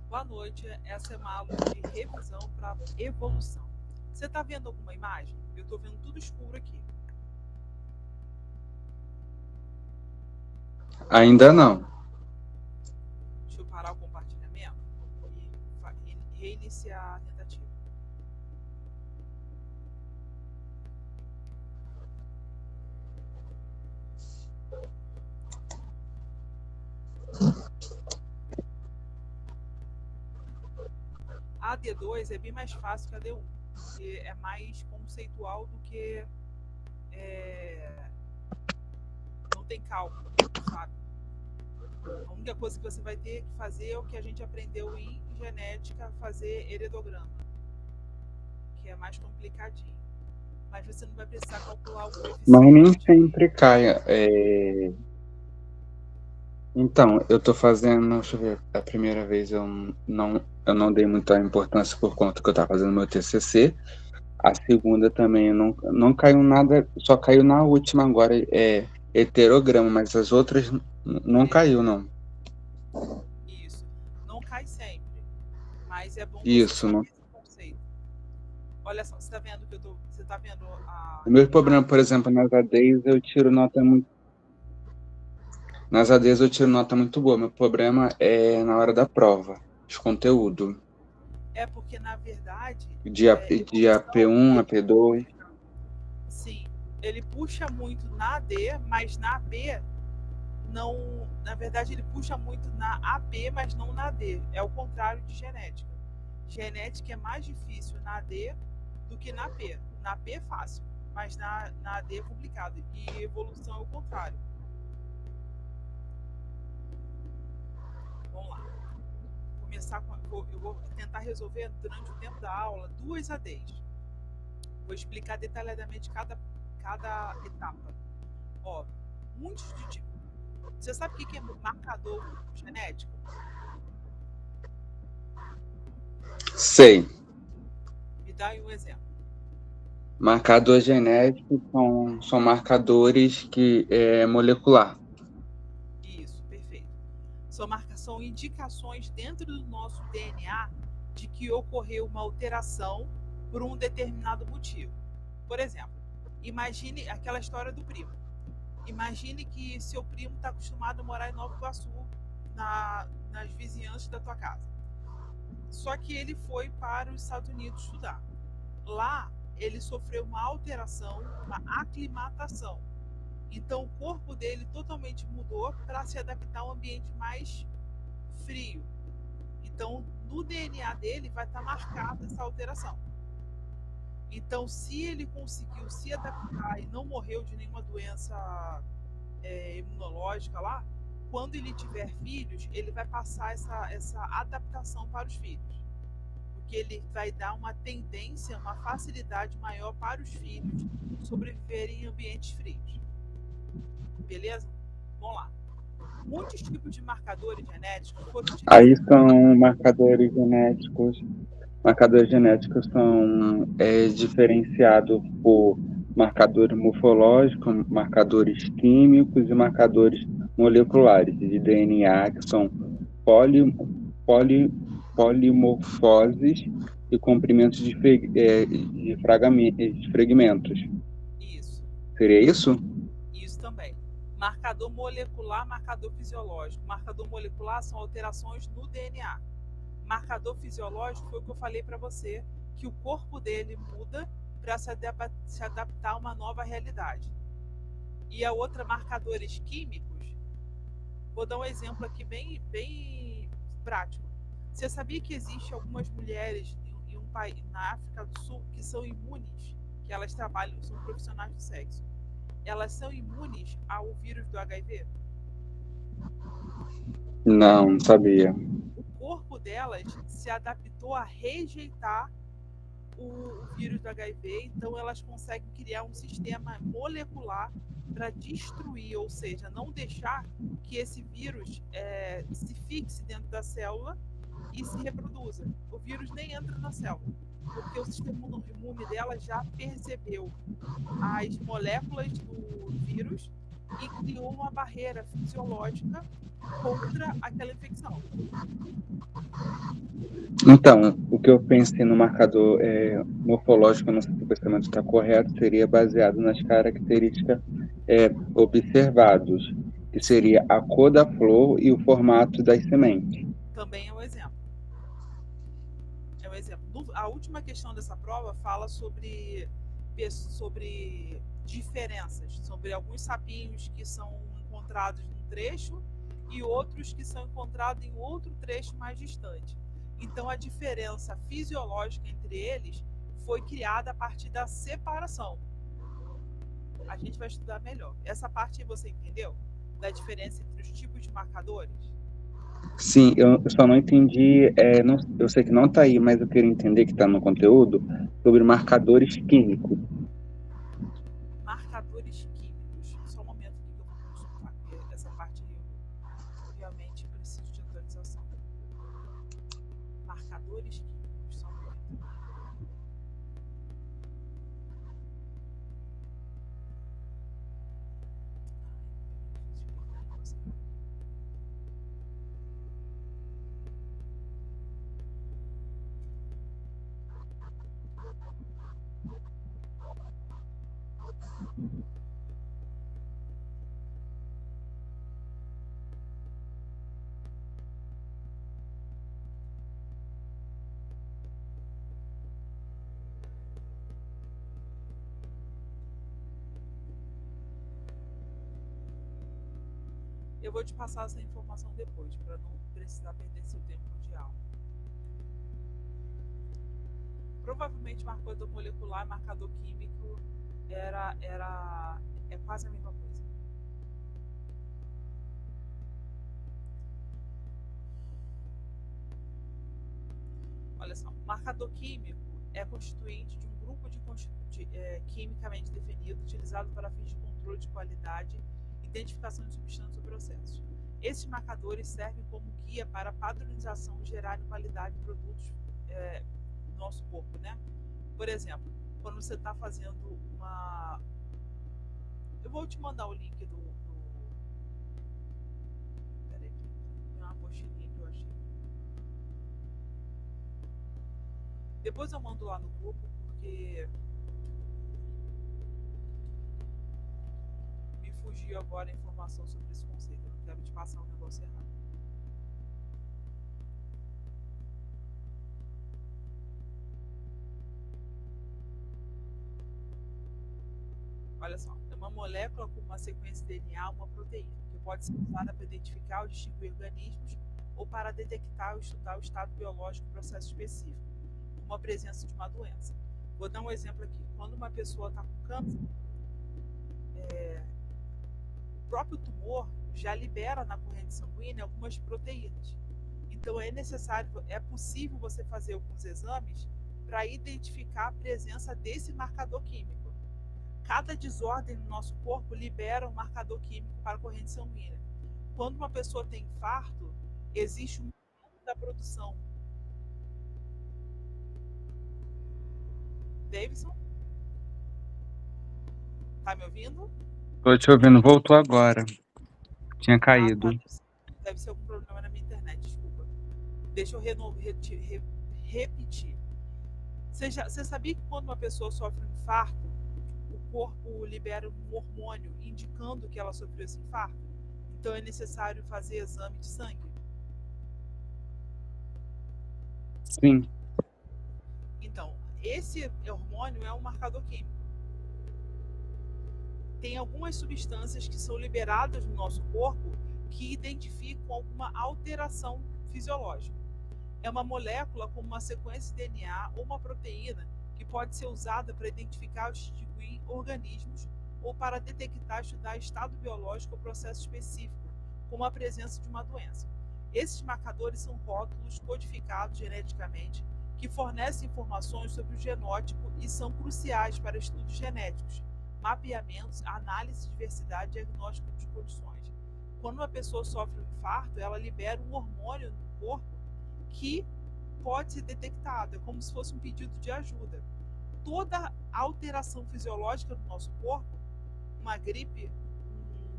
Boa noite. Essa é uma aula de revisão para evolução. Você está vendo alguma imagem? Eu estou vendo tudo escuro aqui. Ainda não. Deixa eu parar o compartilhamento e reiniciar a tentativa. A D2 é bem mais fácil que a D1, porque é mais conceitual do que não tem cálculo, sabe? A única coisa que você vai ter que fazer é o que a gente aprendeu em genética, fazer heredograma, que é mais complicadinho. Mas você não vai precisar calcular o Mas nem coeficiente. sempre cai. Então, eu tô fazendo, deixa eu ver, a primeira vez eu não dei muita importância por conta que eu tava fazendo meu TCC. A segunda também não caiu nada, só caiu na última agora, heterograma, mas as outras não caiu, não. Isso. Não cai sempre, mas é bom você Isso, não. saber esse conceito. Olha só, você está vendo que você está vendo O meu problema, imagem? por exemplo, nas ADs eu tiro nota muito. Nas ADs eu tiro nota muito boa. Meu problema é na hora da prova, de conteúdo. É porque na verdade De evolução AP1, ele AP2. puxa, sim, ele puxa muito na AD, mas na AB não, na verdade ele puxa muito na AB, mas não na AD. É o contrário de genética. Genética é mais difícil na AD do que na P. Na P é fácil, mas na AD é complicado. E evolução é o contrário. Vamos lá. Eu vou tentar resolver durante o tempo da aula duas ADs. Vou explicar detalhadamente cada etapa. Ó, muitos de tipo. Você sabe o que é marcador genético? Sei. Me dá aí um exemplo. Marcadores genéticos são marcadores que é molecular. Isso, perfeito. São indicações dentro do nosso DNA de que ocorreu uma alteração por um determinado motivo. Por exemplo, imagine aquela história do primo. Imagine que seu primo está acostumado a morar em Nova Iguaçu, nas vizinhanças da tua casa. Só que ele foi para os Estados Unidos estudar. Lá, ele sofreu uma alteração, uma aclimatação. Então, o corpo dele totalmente mudou para se adaptar a um ambiente mais frio. Então, no DNA dele vai estar marcada essa alteração. Então, se ele conseguiu se adaptar e não morreu de nenhuma doença imunológica lá, quando ele tiver filhos, ele vai passar essa adaptação para os filhos. Porque ele vai dar uma tendência, uma facilidade maior para os filhos sobreviverem em ambientes frios. Beleza? Vamos lá. Muitos tipos de marcadores genéticos foram Aí utilizados. são marcadores genéticos. Marcadores genéticos são diferenciados por marcadores morfológicos, marcadores químicos e marcadores moleculares de DNA, que são poli, poli, polimorfoses e comprimentos de fragmentos. Isso. Seria isso? Isso também. Marcador molecular, marcador fisiológico. Marcador molecular são alterações no DNA. Marcador fisiológico foi o que eu falei para você, que o corpo dele muda para se adaptar a uma nova realidade. E a outra, marcadores químicos, vou dar um exemplo aqui bem prático. Você sabia que existe algumas mulheres em um país, na África do Sul, que são imunes, que elas trabalham, são profissionais do sexo. Elas são imunes ao vírus do HIV? Não sabia. O corpo delas se adaptou a rejeitar o vírus do HIV, então elas conseguem criar um sistema molecular para destruir, ou seja, não deixar que esse vírus se fixe dentro da célula e se reproduza. O vírus nem entra na célula, porque o sistema imune dela já percebeu as moléculas do vírus e criou uma barreira fisiológica contra aquela infecção. Então, o que eu pensei no marcador morfológico, não sei se o pensamento está correto, seria baseado nas características observados, que seria a cor da flor e o formato das sementes. Também é um exemplo. A última questão dessa prova fala sobre diferenças, sobre alguns sapinhos que são encontrados num trecho e outros que são encontrados em outro trecho mais distante. Então, a diferença fisiológica entre eles foi criada a partir da separação. A gente vai estudar melhor. Essa parte você entendeu? Da diferença entre os tipos de marcadores? Sim, eu só não entendi, eu sei que não está aí, mas eu queria entender que está no conteúdo, sobre marcadores químicos. Marcadores químicos. Só um momento que eu vou consultar, porque essa parte eu realmente preciso de atualização. Marcadores químicos. Só um momento. Eu vou te passar essa informação depois, para não precisar perder seu tempo de aula. Provavelmente marcador molecular e marcador químico é quase a mesma coisa. Olha só, marcador químico é constituinte de um grupo quimicamente definido utilizado para fins de controle de qualidade, identificação de substâncias ou processos. Esses marcadores servem como guia para padronização e gerar qualidade de produtos no nosso corpo, né? Por exemplo, quando você está fazendo uma... Eu vou te mandar o link Peraí, tem uma apostilinha que eu achei. Depois eu mando lá no grupo, porque me fugiu agora a informação sobre esse conceito. Eu não quero te passar um negócio errado. Olha só, é uma molécula com uma sequência de DNA, uma proteína, que pode ser usada para identificar ou distinguir organismos ou para detectar ou estudar o estado biológico do processo específico, como a presença de uma doença. Vou dar um exemplo aqui. Quando uma pessoa está com câncer, o próprio tumor já libera na corrente sanguínea algumas proteínas. Então é possível você fazer alguns exames para identificar a presença desse marcador químico. Cada desordem no nosso corpo libera um marcador químico para a corrente sanguínea. Quando uma pessoa tem infarto, existe um aumento da produção. Davidson? Tá me ouvindo? Estou te ouvindo, voltou agora. Tinha caído. Deve ser algum problema na minha internet, desculpa. Deixa eu repetir. Você sabia que quando uma pessoa sofre um infarto, o corpo libera um hormônio indicando que ela sofreu esse infarto? Então é necessário fazer exame de sangue? Sim. Então, esse hormônio é um marcador químico. Tem algumas substâncias que são liberadas no nosso corpo que identificam alguma alteração fisiológica. É uma molécula como uma sequência de DNA ou uma proteína que pode ser usada para identificar ou distinguir organismos ou para detectar e estudar estado biológico ou processo específico, como a presença de uma doença. Esses marcadores são rótulos codificados geneticamente que fornecem informações sobre o genótipo e são cruciais para estudos genéticos, mapeamentos, análise de diversidade e diagnóstico de condições. Quando uma pessoa sofre um infarto, ela libera um hormônio no corpo que pode ser detectado, é como se fosse um pedido de ajuda. Toda alteração fisiológica do nosso corpo, uma gripe,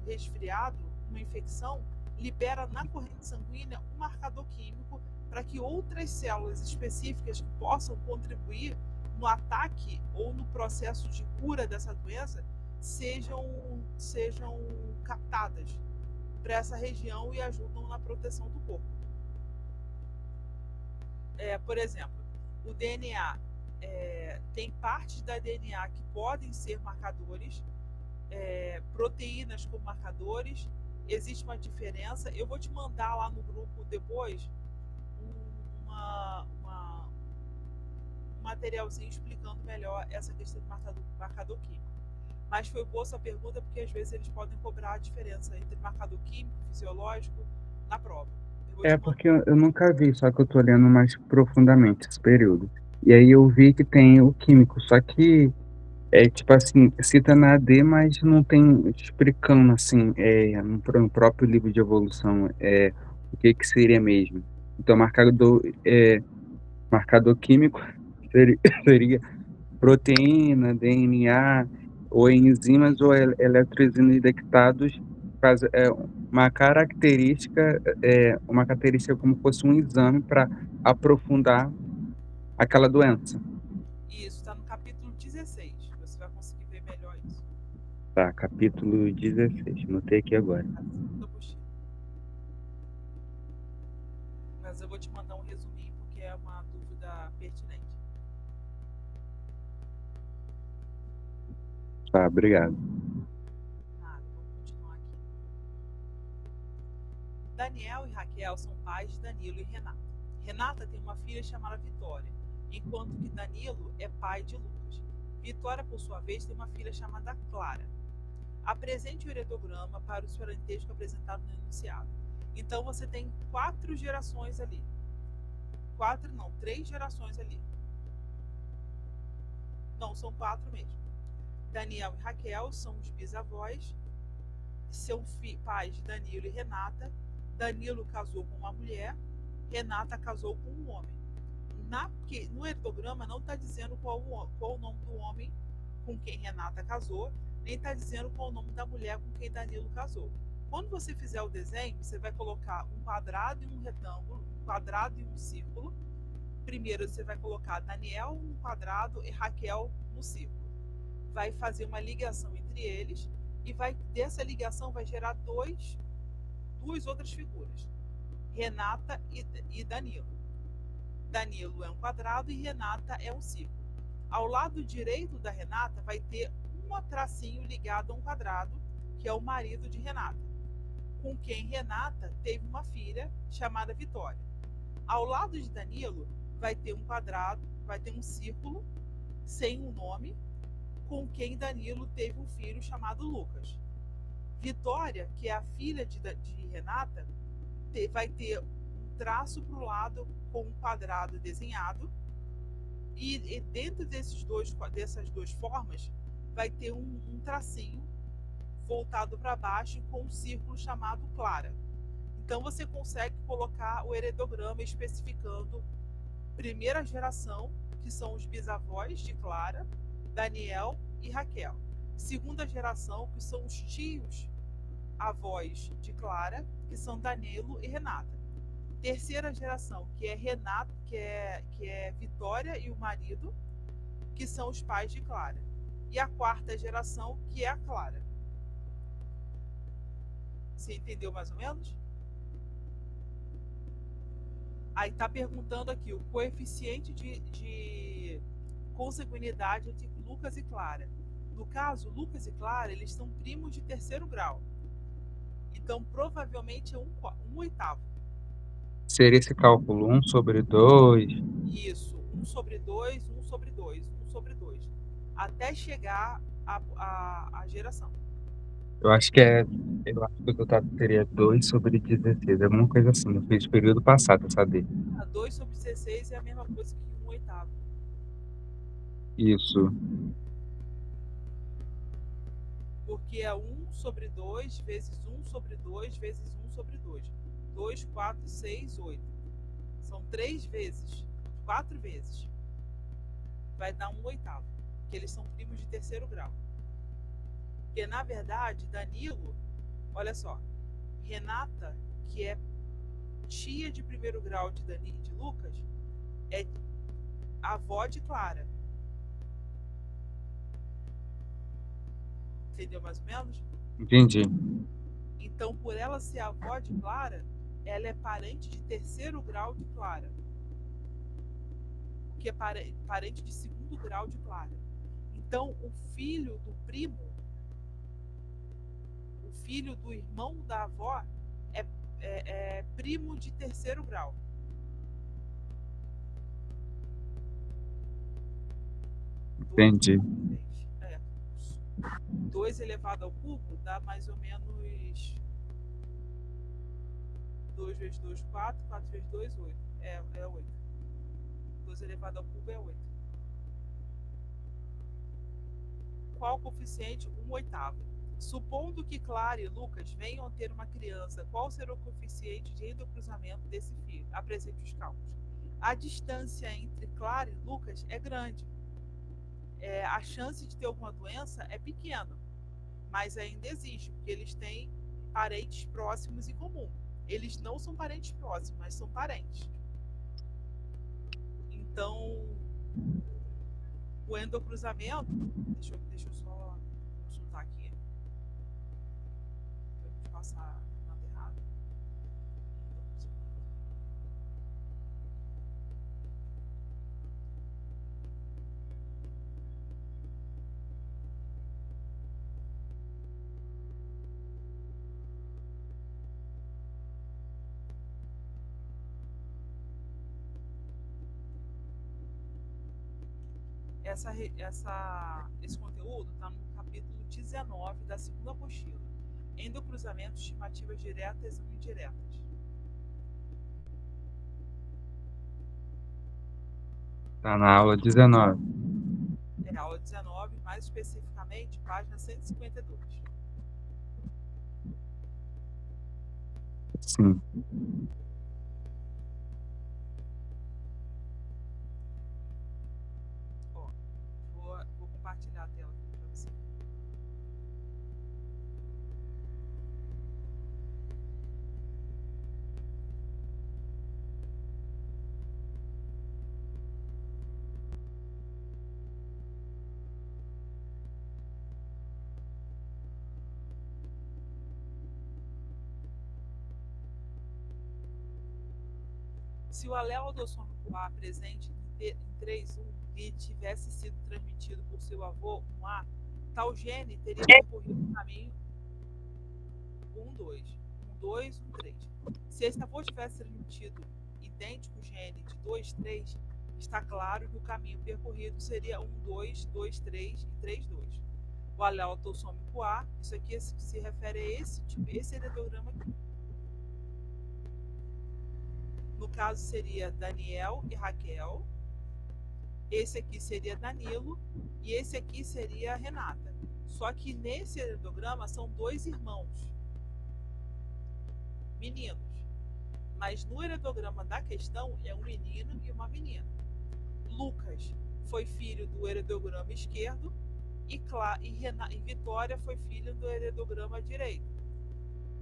resfriado, uma infecção, libera na corrente sanguínea um marcador químico para que outras células específicas que possam contribuir no ataque ou no processo de cura dessa doença sejam captadas para essa região e ajudam na proteção do corpo. Por exemplo, o DNA tem partes da DNA que podem ser marcadores, proteínas como marcadores. Existe uma diferença. Eu vou te mandar lá no grupo depois um materialzinho explicando melhor essa questão de marcador químico. Mas foi boa sua pergunta, porque às vezes eles podem cobrar a diferença entre marcador químico e fisiológico na prova. Porque eu nunca vi, só que eu tô olhando mais profundamente esse período. E aí eu vi que tem o químico, só que tipo assim, cita na AD, mas não tem explicando assim, no próprio livro de evolução, o que seria mesmo. Então, marcador químico seria proteína, DNA, ou enzimas ou eletrozinhos indexados, uma característica como fosse um exame para aprofundar aquela doença. Isso, está no capítulo 16. Você vai conseguir ver melhor isso. Tá, capítulo 16. Notei aqui agora. Mas eu vou te mandar um resuminho porque é uma dúvida pertinente. Tá, obrigado. Nada, vamos continuar aqui. Daniel e Raquel são pais de Danilo e Renata. Renata tem uma filha chamada Vitória, enquanto que Danilo é pai de Lucas. Vitória, por sua vez, tem uma filha chamada Clara. Apresente o heredograma para os parentescos apresentados no enunciado. Então você tem 4 gerações ali. 3 gerações ali. Não, são 4 mesmo. Daniel e Raquel são os bisavós, são pais de Danilo e Renata. Danilo casou com uma mulher, Renata casou com um homem. Porque no heredograma não está dizendo qual o nome do homem com quem Renata casou, nem está dizendo qual o nome da mulher com quem Danilo casou. Quando você fizer o desenho, você vai colocar um quadrado e um retângulo, um quadrado e um círculo. Primeiro você vai colocar Daniel no quadrado e Raquel no círculo. Vai fazer uma ligação entre eles e dessa ligação vai gerar duas outras figuras, Renata e Danilo. Danilo é um quadrado e Renata é um círculo. Ao lado direito da Renata vai ter um tracinho ligado a um quadrado, que é o marido de Renata, com quem Renata teve uma filha chamada Vitória. Ao lado de Danilo vai ter um quadrado, vai ter um círculo sem um nome, com quem Danilo teve um filho chamado Lucas. Vitória, que é a filha de Renata, vai ter um traço para o lado com um quadrado desenhado, e dentro dessas duas formas vai ter um tracinho voltado para baixo com um círculo chamado Clara. Então você consegue colocar o heredograma especificando primeira geração, que são os bisavós de Clara, Daniel e Raquel. Segunda geração, que são os tios avós de Clara, que são Danilo e Renata. Terceira geração, que é Renata, que é Vitória e o marido, que são os pais de Clara. E a quarta geração, que é a Clara. Você entendeu mais ou menos? Aí está perguntando aqui o coeficiente de consanguinidade entre Lucas e Clara. No caso, Lucas e Clara, eles são primos de terceiro grau. Então, provavelmente é um oitavo. Seria esse cálculo 1/2? Isso, 1/2, 1/2, 1/2. Até chegar à geração. Eu acho que o total seria 2/16, alguma coisa assim. Eu fiz período passado, sabe? 2/16 é a mesma coisa que 1/8. Isso. Porque é 1/2 vezes 1/2 vezes 1/2. 2, 4, 6, 8. São 3 vezes, 4 vezes. Vai dar 1/8, que eles são primos de terceiro grau. Porque, na verdade, Danilo Olha só, Renata, que é tia de primeiro grau de Lucas, é avó de Clara. Entendeu mais ou menos? Entendi. Então, por ela ser avó de Clara, ela é parente de terceiro grau de Clara, que é parente de segundo grau de Clara. Então, o filho do primo, o filho do irmão da avó, é primo de terceiro grau. Entendi. 2 elevado ao cubo dá mais ou menos 2 vezes 2, 4, 4 vezes 2, 8. É 8. 2 elevado ao cubo é 8. Qual o coeficiente? 1/8. Supondo que Clara e Lucas venham a ter uma criança, qual será o coeficiente de endocruzamento desse filho? Apresente os cálculos. A distância entre Clara e Lucas é grande. A chance de ter alguma doença é pequena, mas ainda existe, porque eles têm parentes próximos em comum. Eles não são parentes próximos, mas são parentes. Então, o endocruzamento, deixa eu só consultar aqui, para não passar nada errado. Esse conteúdo está no capítulo 19 da segunda apostila. Endocruzamento, estimativas diretas e indiretas. Está na aula 19. É a aula 19, mais especificamente, página 152. Sim. Ó, vou compartilhar a tela aqui para você. Se o alelo dossômico A presente em 3,1 lhe tivesse sido transmitido por seu avô, 1A, tal gene teria percorrido o caminho 1,2, 1,2, 1,3. Se esse avô tivesse transmitido idêntico gene de 2,3, está claro que o caminho percorrido seria 1,2, 2,3 e 3,2. O alelo dossômico A, isso aqui se refere a esse heredograma aqui. No caso, seria Daniel e Raquel. Esse aqui seria Danilo. E esse aqui seria Renata. Só que nesse heredograma são 2 irmãos. Meninos. Mas no heredograma da questão é um menino e uma menina. Lucas foi filho do heredograma esquerdo. E Vitória foi filho do heredograma direito.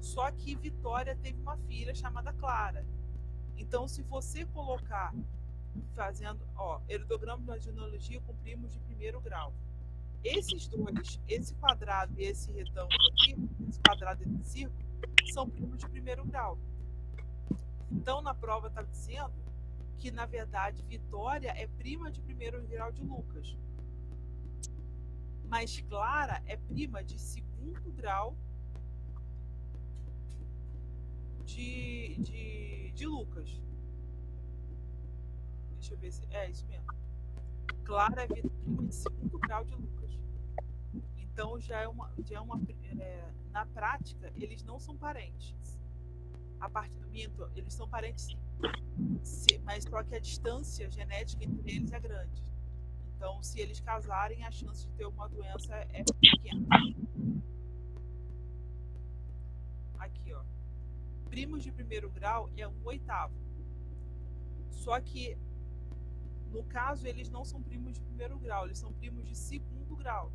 Só que Vitória teve uma filha chamada Clara. Então, se você colocar, fazendo, heredograma da genealogia com primos de primeiro grau. Esses dois, esse quadrado e esse retângulo aqui, esse quadrado e esse círculo, são primos de primeiro grau. Então, na prova está dizendo que, na verdade, Vitória é prima de primeiro grau de Lucas. Mas Clara é prima de segundo grau de Lucas. Deixa eu ver se é isso mesmo. Clara é prima de segundo grau de Lucas. Então na prática eles não são parentes. A partir do minto, eles são parentes sim, mas só que a distância genética entre eles é grande. Então, se eles casarem, a chance de ter uma doença é pequena. Aqui, ó. Primos de primeiro grau é 1/8. Só que, no caso, eles não são primos de primeiro grau, eles são primos de segundo grau.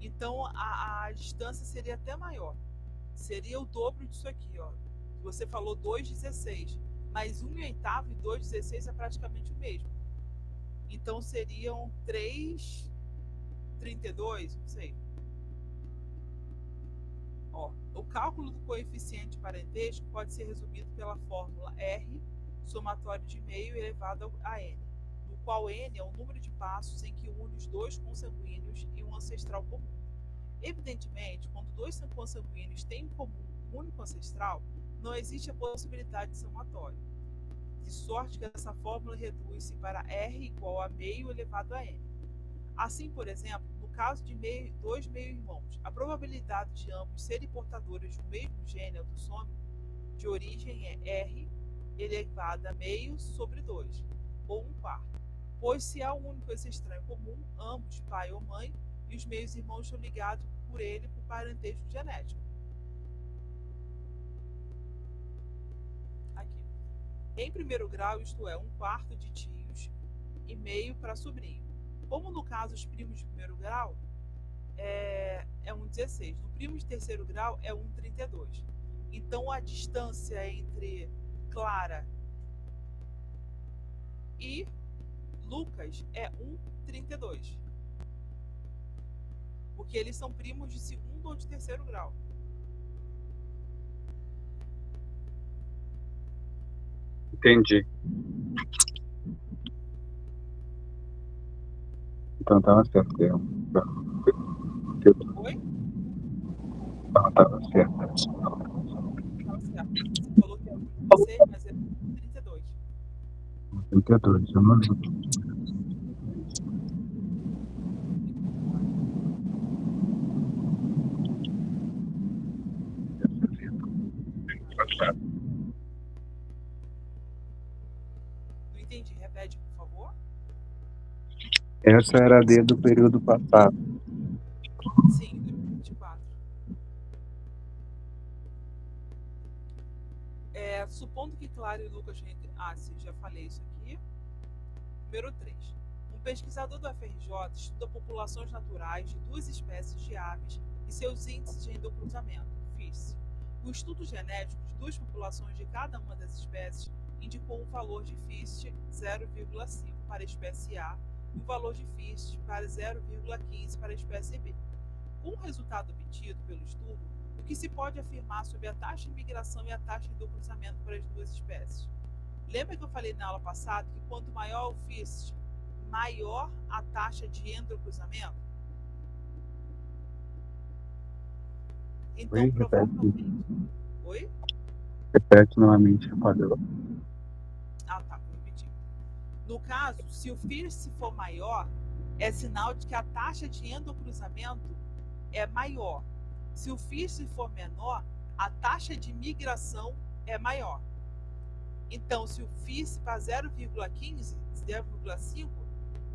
Então, a distância seria até maior. seria o dobro disso aqui, ó. Você falou 2,16, mas 1/8 e 2,16 é praticamente o mesmo. Então seriam 3,32, não sei. Ó, o cálculo do coeficiente parentesco pode ser resumido pela fórmula R, somatório de meio elevado a N, no qual N é o número de passos em que une os dois consanguíneos e um ancestral comum. Evidentemente, quando dois consanguíneos têm em comum um único ancestral, não existe a possibilidade de somatório, de sorte que essa fórmula reduz-se para R igual a meio elevado a N. Assim, por exemplo, no caso de dois meio-irmãos, a probabilidade de ambos serem portadores do mesmo gene autossômico de origem é R elevado a meio sobre 2, ou 1/4, pois se há um único ancestral em comum, ambos, pai ou mãe, e os meios-irmãos são ligados por ele por parentesco genético. Aqui. Em primeiro grau, isto é, 1/4 de tios e meio para sobrinho. Como no caso dos primos de primeiro grau, é 1,16. No primo de terceiro grau é 1,32. Então a distância entre Clara e Lucas é 1,32. Porque eles são primos de segundo ou de terceiro grau. Entendi. Então tava certo. Oi? Não, tava certo. Tava certo. Você falou que é 1,16, mas é 1,32. 32, eu não lembro. Não entendi. Repete, por favor. Essa era a D do período passado. Sim, 2024. Supondo que Clara e Lucas... sim, já falei isso aqui. Número 3. Um pesquisador da FRJ estuda populações naturais de duas espécies de aves e seus índices de endocruzamento, FIS. O estudo genético de duas populações de cada uma das espécies indicou um valor de FIS 0,5 para a espécie A e um valor de FIS para 0,15 para a espécie B. Com o resultado obtido pelo estudo, o que se pode afirmar sobre a taxa de migração e a taxa de endocruzamento para as duas espécies? Lembra que eu falei na aula passada que quanto maior o FIS, maior a taxa de endocruzamento? Então, provavelmente... Oi? Repete novamente, padrão. Tá, vou repetir. No caso, se o FIS for maior, é sinal de que a taxa de endocruzamento é maior. Se o FIS for menor, a taxa de migração é maior. Então, se o FIS para 0,15, 0,5,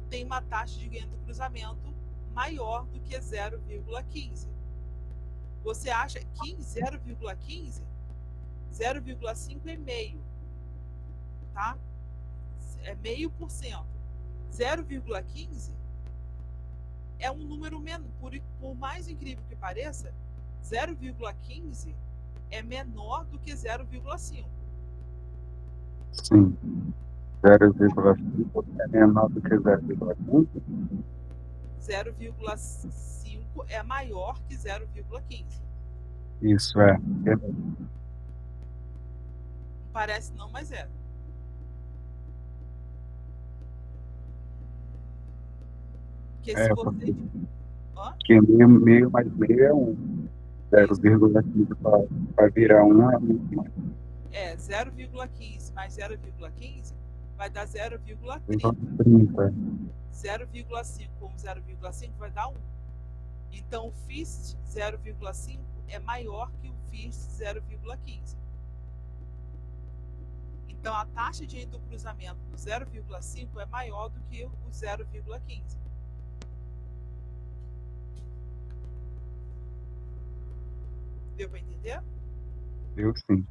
tem uma taxa de endocruzamento maior do que 0,15. Você acha que 0,15? 0,5 é meio, tá? É 0,5%. 0,15 é um número menor, por mais incrível que pareça, 0,15 é menor do que 0,5. Sim. 0,5 é menor do que 0,5? 0,5 é maior que 0,15. Isso é. Não parece não, mas é. Porque se você... Porque meio mais meio é 1. 0,5 para virar 1 é muito mais. 0,15 mais 0,15 vai dar 0,30. 0,5 com 0,5 vai dar 1. Então, o FIS 0,5 é maior que o FIS 0,15. Então, a taxa de endocruzamento do 0,5 é maior do que o 0,15. Deu para entender? Deu sim.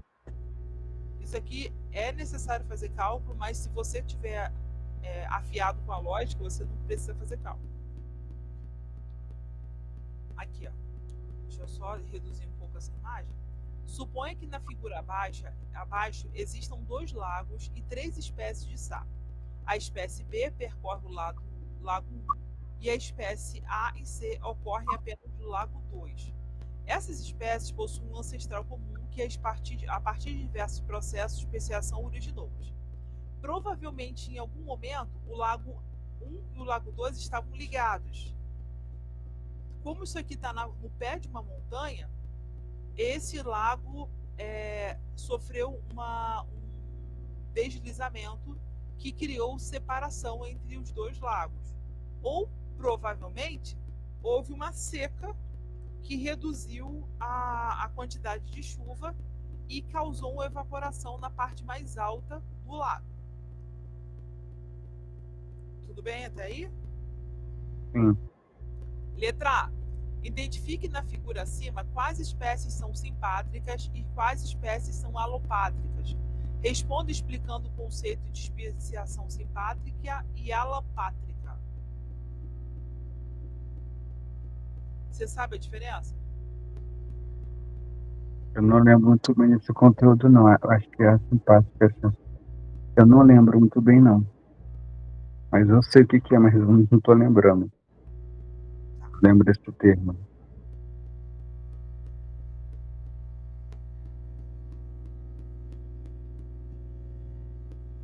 Isso aqui é necessário fazer cálculo, mas se você tiver afiado com a lógica, você não precisa fazer cálculo. Aqui, ó. Deixa eu só reduzir um pouco essa imagem. Suponha que na figura abaixo existam 2 lagos e 3 espécies de sapo. A espécie B percorre o lago 1 e a espécie A e C ocorrem apenas no lago 2. Essas espécies possuem um ancestral comum que, a partir de diversos processos de especiação, originou-os. Provavelmente, em algum momento, o lago 1 e o lago 2 estavam ligados. Como isso aqui está no pé de uma montanha, esse lago sofreu um deslizamento que criou separação entre os 2 lagos. Ou, provavelmente, houve uma seca que reduziu a quantidade de chuva e causou uma evaporação na parte mais alta do lago. Tudo bem até aí? Sim. Letra A. Identifique na figura acima quais espécies são simpátricas e quais espécies são alopátricas. Responda explicando o conceito de especiação simpátrica e alopátrica. Você sabe a diferença? Eu não lembro muito bem desse conteúdo, não. Eu acho que é a simpática. Eu não lembro muito bem, não. Mas eu sei o que é, mas eu não estou lembrando. Tá. Lembro desse termo.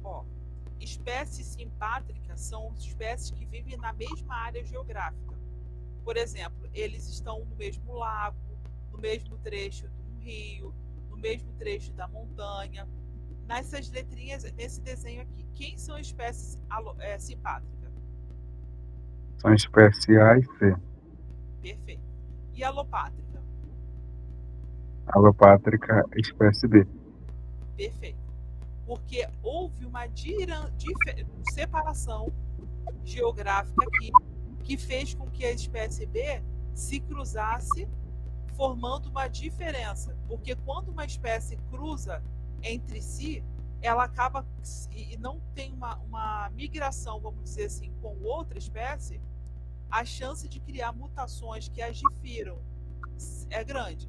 Ó, espécies simpátricas são espécies que vivem na mesma área geográfica. Por exemplo, eles estão no mesmo lago, no mesmo trecho de um rio, no mesmo trecho da montanha. Nessas letrinhas, nesse desenho aqui, quem são espécies simpátricas? São espécie A e C. Perfeito. E alopátrica? Alopátrica, espécie B. Perfeito. Porque houve uma separação geográfica aqui que fez com que a espécie B se cruzasse, formando uma diferença. Porque quando uma espécie cruza entre si, ela acaba e não tem uma migração, vamos dizer assim, com outra espécie, a chance de criar mutações que as difiram é grande.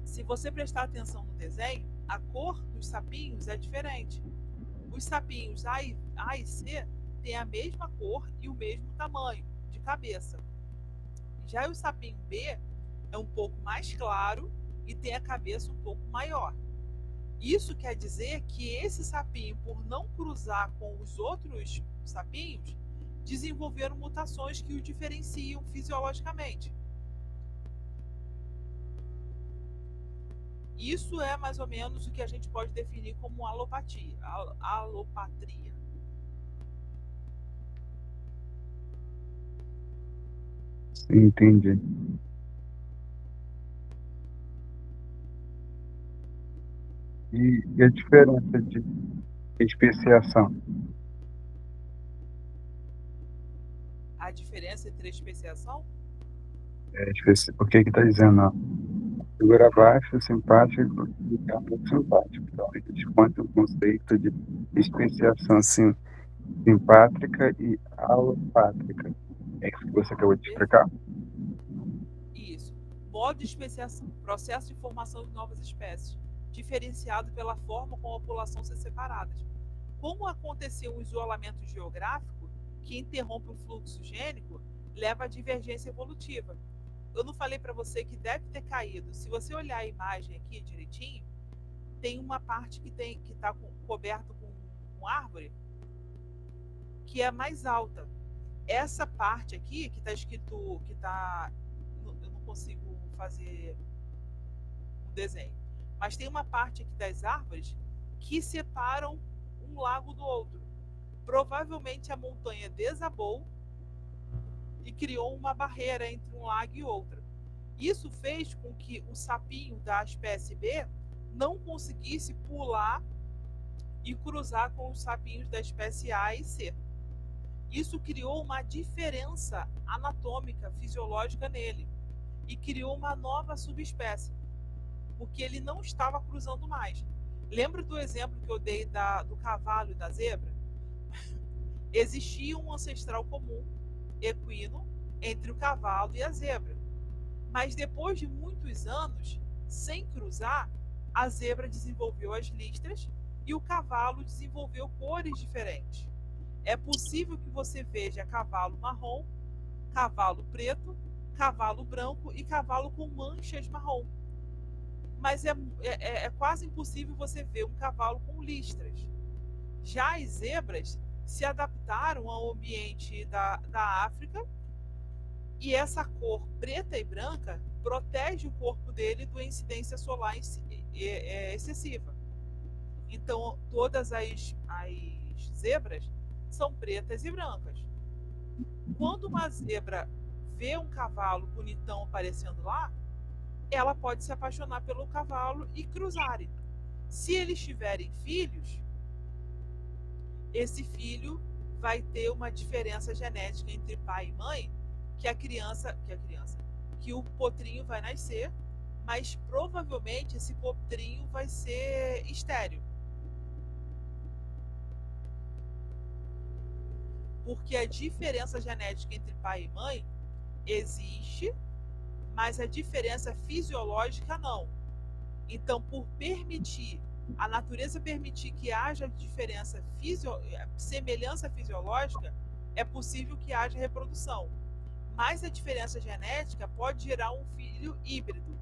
Se você prestar atenção no desenho, a cor dos sapinhos é diferente. Os sapinhos A e C têm a mesma cor e o mesmo tamanho de cabeça. Já o sapinho B é um pouco mais claro e tem a cabeça um pouco maior. Isso quer dizer que esse sapinho, por não cruzar com os outros sapinhos, desenvolveram mutações que o diferenciam fisiologicamente. Isso é mais ou menos o que a gente pode definir como alopatria. Sim, entendi. E a diferença de especiação? A diferença entre a especiação? O que está dizendo? Ó? Figura abaixo, simpático e muito simpático. Então, eles contam o conceito de especiação simpátrica e alopátrica. É isso que você acabou de explicar? Isso. Modo de especiação, processo de formação de novas espécies, diferenciado pela forma como a população se separadas. Como aconteceu um isolamento geográfico que interrompe o fluxo gênico, leva à divergência evolutiva. Eu não falei para você que deve ter caído. Se você olhar a imagem aqui direitinho, tem uma parte que está coberta com árvore que é mais alta. Essa parte aqui que está escrito, eu não consigo fazer um desenho, mas tem uma parte aqui das árvores que separam um lago do outro. Provavelmente a montanha desabou e criou uma barreira entre um lago e outro. Isso fez com que o sapinho da espécie B não conseguisse pular e cruzar com os sapinhos da espécie A e C. Isso criou uma diferença anatômica, fisiológica nele e criou uma nova subespécie, porque ele não estava cruzando mais. Lembra do exemplo que eu dei do cavalo e da zebra? Existia um ancestral comum, equino, entre o cavalo e a zebra. Mas depois de muitos anos, sem cruzar, a zebra desenvolveu as listras e o cavalo desenvolveu cores diferentes. É possível que você veja cavalo marrom, cavalo preto, cavalo branco e cavalo com manchas marrom. Mas é quase impossível você ver um cavalo com listras. Já as zebras se adaptaram ao ambiente da África e essa cor preta e branca protege o corpo dele da incidência solar excessiva. Então, todas as zebras são pretas e brancas. Quando uma zebra vê um cavalo bonitão aparecendo lá, ela pode se apaixonar pelo cavalo e cruzarem. Se eles tiverem filhos, esse filho vai ter uma diferença genética entre pai e mãe, que o potrinho vai nascer, mas provavelmente esse potrinho vai ser estéril. Porque a diferença genética entre pai e mãe existe, mas a diferença fisiológica não. Então, por permitir, a natureza permitir que haja diferença semelhança fisiológica, é possível que haja reprodução. Mas a diferença genética pode gerar um filho híbrido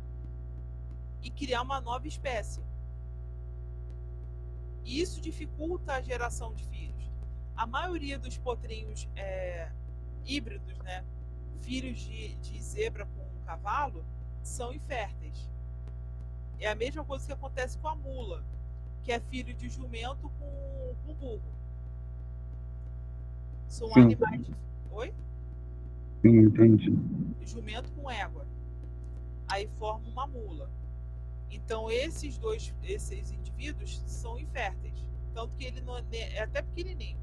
e criar uma nova espécie. E isso dificulta a geração de filhos. A maioria dos potrinhos híbridos, né, filhos de zebra com cavalo, são inférteis. É a mesma coisa que acontece com a mula, que é filho de jumento com burro. São Sim. animais. Oi? Sim, entendi. Jumento com égua. Aí forma uma mula. Então esses indivíduos são inférteis. Tanto que ele não é até pequenininho.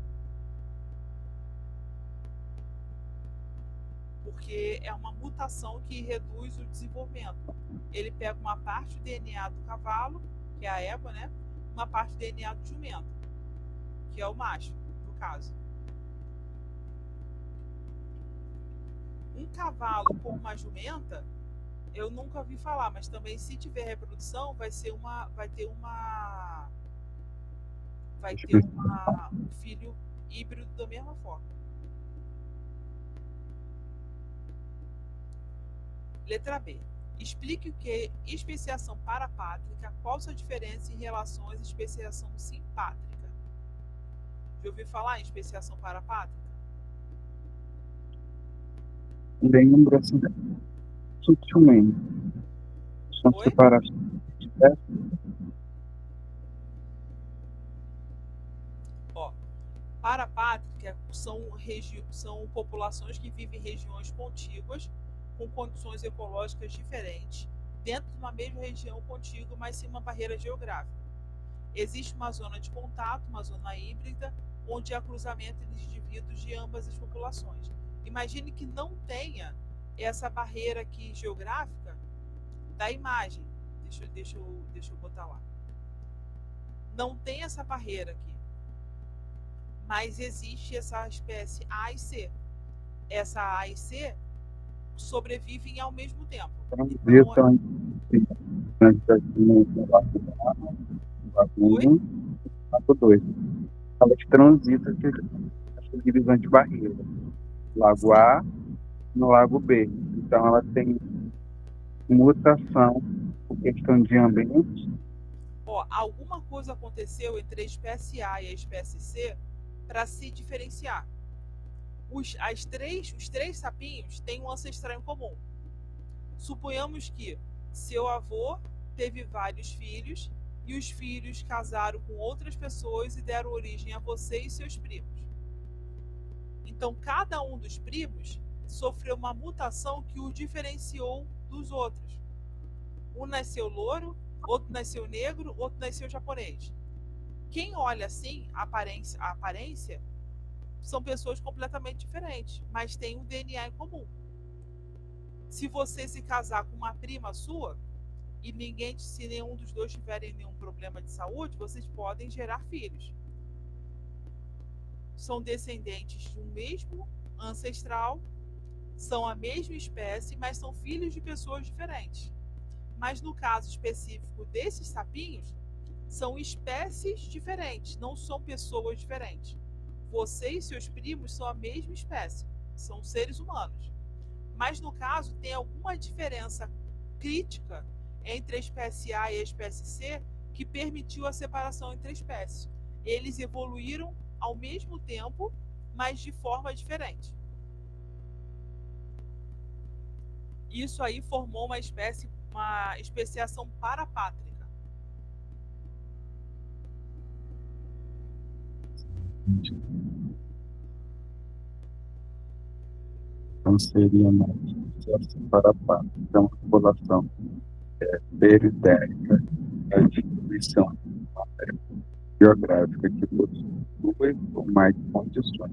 Porque é uma mutação que reduz o desenvolvimento. Ele pega uma parte do DNA do cavalo, que é a égua, né? Uma parte do DNA do jumento, que é o macho, no caso. Um cavalo com uma jumenta, eu nunca ouvi falar, mas também se tiver reprodução, vai ter um filho híbrido da mesma forma. Letra B. Explique o que é especiação parapátrica, qual sua diferença em relação à especiação simpátrica. Já ouviu falar em especiação parapátrica? Lembro assim, sutilmente. São separações de espécies. Parapátrica são populações que vivem em regiões contíguas com condições ecológicas diferentes, dentro de uma mesma região contígua, mas sem uma barreira geográfica. Existe uma zona de contato, uma zona híbrida, onde há cruzamento entre indivíduos de ambas as populações. Imagine que não tenha essa barreira aqui geográfica da imagem. Deixa eu botar lá. Não tem essa barreira aqui. Mas existe essa espécie A e C. Essa A e C sobrevivem ao mesmo tempo. Elas transitam essa divisão de barreira. Lago A no Lago B. Então ela tem mutação por questão de ambiente. Alguma coisa aconteceu entre a espécie A e a espécie C para se diferenciar. Os três sapinhos têm um ancestral em comum. Suponhamos que seu avô teve vários filhos e os filhos casaram com outras pessoas e deram origem a você e seus primos. Então, cada um dos primos sofreu uma mutação que o diferenciou dos outros. Um nasceu louro, outro nasceu negro, outro nasceu japonês. Quem olha assim, a aparência, são pessoas completamente diferentes, mas têm um DNA em comum. Se você se casar com uma prima sua, e se nenhum dos dois tiverem nenhum problema de saúde, vocês podem gerar filhos. São descendentes de um mesmo ancestral, são a mesma espécie, mas são filhos de pessoas diferentes. Mas no caso específico desses sapinhos, são espécies diferentes, não são pessoas diferentes. Você e seus primos são a mesma espécie, são seres humanos. Mas no caso, tem alguma diferença crítica entre a espécie A e a espécie C que permitiu a separação entre espécies. Eles evoluíram ao mesmo tempo, mas de forma diferente. Isso aí formou uma especiação parapátrica. Então seria uma especiação parapátrica, então a população periférica, a distribuição geográfica que possui duas ou mais condições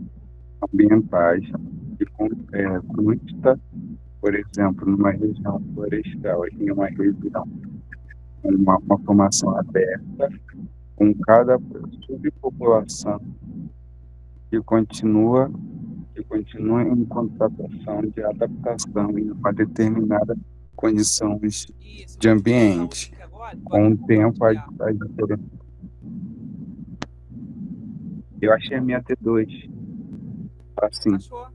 ambientais e consta, por exemplo, numa região florestal, em uma região uma formação aberta, com cada subpopulação que continua em constatação de adaptação em uma determinada condições de ambiente. Com o tempo, a diferença. Eu achei a minha T2. Assim. Achou?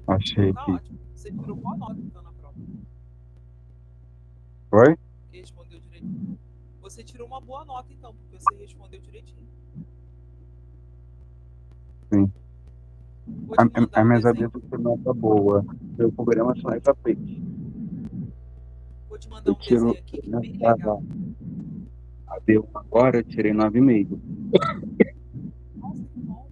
Achei tá que. Ótimo. Você tirou boa nota então na prova. Oi? Respondeu direitinho. Você tirou uma boa nota então, porque você respondeu direitinho. Sim. A minha adesão foi nota boa. Meu programa só é tapete. Vou te mandar um desenho aqui que é bem legal. A B1 agora eu tirei 9,5. Nossa, que bom.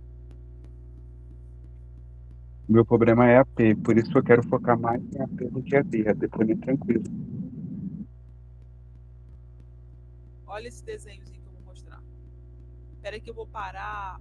Meu problema é a P, por isso eu quero focar mais em AP do que a D. A D pra mim é tranquilo. Olha esse desenhozinho que eu vou mostrar. Espera aí que eu vou parar